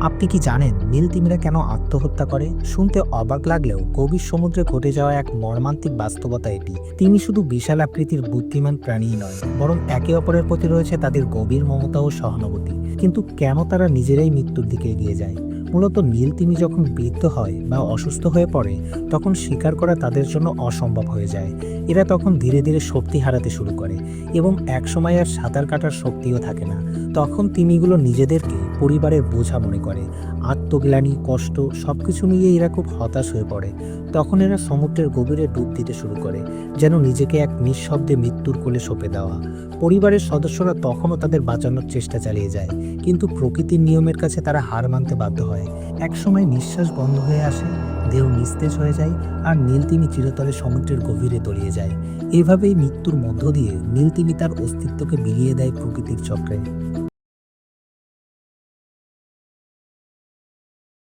আপনি কি জানেন নীল তিমিরা কেন আত্মহত্যা করে? শুনতে অবাক লাগলেও গভীর সমুদ্রে ঘটে যাওয়া এক মর্মান্তিক বাস্তবতা এটি। তিমি শুধু বিশাল আকৃতির বুদ্ধিমান প্রাণীই নয়, বরং একে অপরের প্রতি রয়েছে তাদের গভীর মমতা ও সহানুভূতি। কিন্তু কেন তারা নিজেরাই মৃত্যুর দিকে এগিয়ে যায়? মূলত নীল তিমি যখন বৃদ্ধ হয় বা অসুস্থ হয়ে পড়ে, তখন শিকার করা তাদের জন্য অসম্ভব হয়ে যায়। এরা তখন ধীরে ধীরে শক্তি হারাতে শুরু করে এবং একসময় আর সাঁতার কাটার শক্তিও থাকে না। তখন তিমিগুলো নিজেদেরকে পরিবারের বোঝা মনে করে। আত্মগ্লানি, কষ্ট সবকিছু নিয়ে এরা খুব হতাশ হয়ে পড়ে। তখন এরা সমুদ্রের গভীরে ডুব দিতে শুরু করে, যেন নিজেকে এক নিঃশব্দে মৃত্যুর কোলে সঁপে দেওয়া। পরিবারের সদস্যরা তখনও তাদের বাঁচানোর চেষ্টা চালিয়ে যায়, কিন্তু প্রকৃতির নিয়মের কাছে তারা হার মানতে বাধ্য হয়। একসময় নিঃশ্বাস বন্ধ হয়ে আসে, দেহ নিস্তেজ হয়ে যায়, আর নীলতিমি চিরতরে সমুদ্রের গভীরে তলিয়ে যায়। এভাবেই মৃত্যুর মধ্য দিয়ে নীলতিমি তার অস্তিত্বকে বিলিয়ে দেয় প্রকৃতির চক্রে।